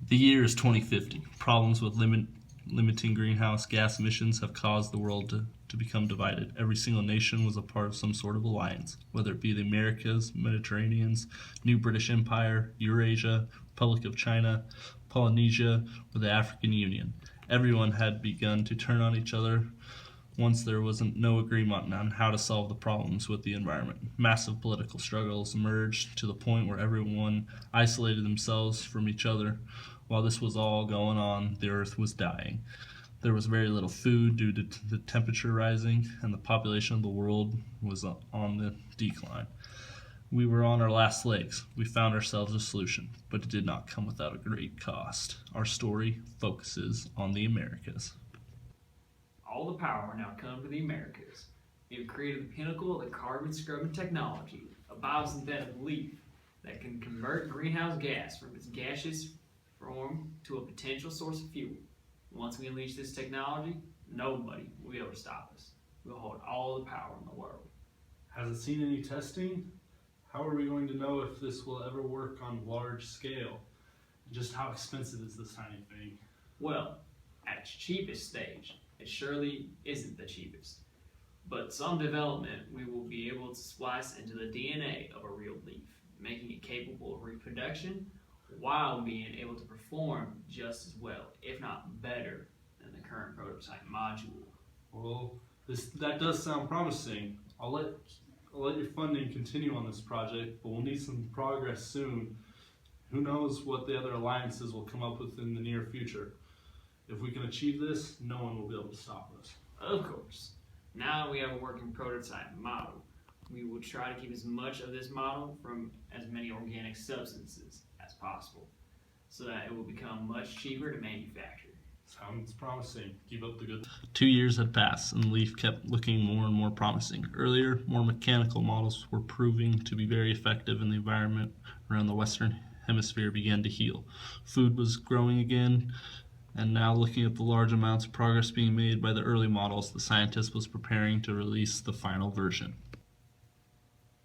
The year is 2050. Problems with limiting greenhouse gas emissions have caused the world to become divided. Every single nation was a part of some sort of alliance, whether it be the Americas, Mediterraneans, New British Empire, Eurasia, Republic of China, Polynesia, or the African Union. Everyone had begun to turn on each other once there was no agreement on how to solve the problems with the environment. Massive political struggles emerged to the point where everyone isolated themselves from each other. While this was all going on, the earth was dying. There was very little food due to the temperature rising, and the population of the world was on the decline. We were on our last legs. We found ourselves a solution, but it did not come without a great cost. Our story focuses on the Americas. All the power now come to the Americas. We have created the pinnacle of the carbon scrubbing technology, a biosynthetic leaf that can convert greenhouse gas from its gaseous form to a potential source of fuel. Once we unleash this technology, nobody will be able to stop us. We'll hold all the power in the world. Has it seen any testing? How are we going to know if this will ever work on large scale? Just how expensive is this tiny thing? Well, at its cheapest stage, it surely isn't the cheapest. But some development we will be able to splice into the DNA of a real leaf, making it capable of reproduction while being able to perform just as well, if not better, than the current prototype module. Well, that does sound promising. I'll let your funding continue on this project, but we'll need some progress soon. Who knows what the other alliances will come up with in the near future. If we can achieve this, no one will be able to stop us. Of course. Now that we have a working prototype model, we will try to keep as much of this model from as many organic substances as possible, so that it will become much cheaper to manufacture. Sounds promising. Keep up the good. 2 years had passed, and the leaf kept looking more and more promising. Earlier, more mechanical models were proving to be very effective, and the environment around the Western Hemisphere began to heal. Food was growing again, and now looking at the large amounts of progress being made by the early models, the scientist was preparing to release the final version.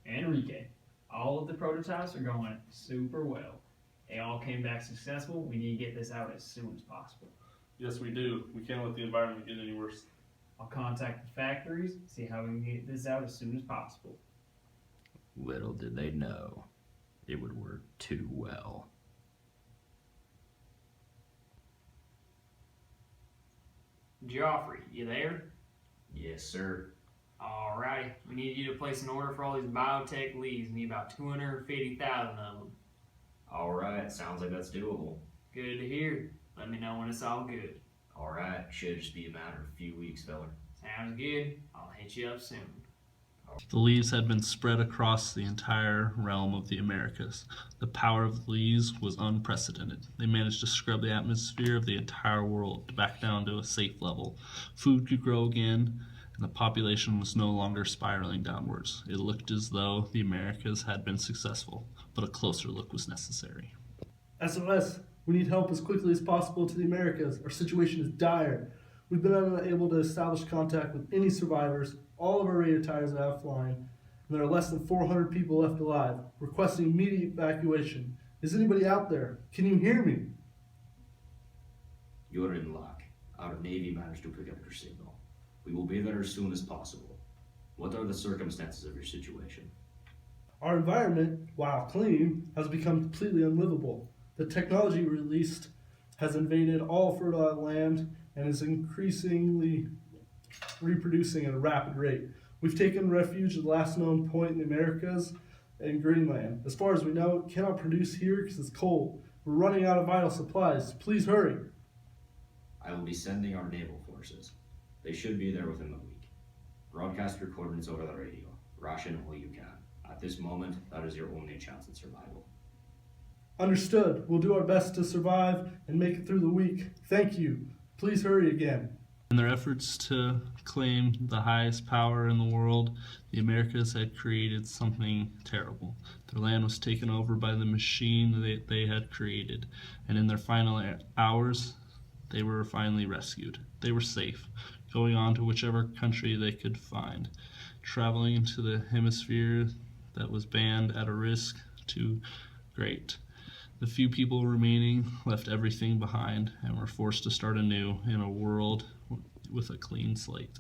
Enrique, all of the prototypes are going super well. They all came back successful. We need to get this out as soon as possible. Yes, we do. We can't let the environment get any worse. I'll contact the factories, see how we can get this out as soon as possible. Little did they know, it would work too well. Joffrey, you there? Yes, sir. Alrighty, we need you to place an order for all these biotech leaves. We need about 250,000 of them. Alright, sounds like that's doable. Good to hear. Let me know when it's all good. Alright, should just be a matter of a few weeks, feller. Sounds good. I'll hit you up soon. The leaves had been spread across the entire realm of the Americas. The power of the leaves was unprecedented. They managed to scrub the atmosphere of the entire world back down to a safe level. Food could grow again, and the population was no longer spiraling downwards. It looked as though the Americas had been successful, but a closer look was necessary. SOS, we need help as quickly as possible to the Americas. Our situation is dire. We've been unable to establish contact with any survivors. All of our radar tires are offline, and there are less than 400 people left alive. Requesting immediate evacuation. Is anybody out there? Can you hear me? You're in luck. Our Navy managed to pick up your signal. We will be there as soon as possible. What are the circumstances of your situation? Our environment, while clean, has become completely unlivable. The technology released has invaded all fertile land and is increasingly reproducing at a rapid rate. We've taken refuge at the last known point in the Americas and Greenland. As far as we know, it cannot produce here because it's cold. We're running out of vital supplies. Please hurry. I will be sending our naval forces. They should be there within the week. Broadcast your coordinates over the radio. Ration all you can. At this moment, that is your only chance at survival. Understood. We'll do our best to survive and make it through the week. Thank you. Please hurry again. In their efforts to claim the highest power in the world, the Americas had created something terrible. Their land was taken over by the machine they had created, and in their final hours, they were finally rescued. They were safe, going on to whichever country they could find, traveling into the hemisphere that was banned at a risk too great. The few people remaining left everything behind and were forced to start anew in a world with a clean slate.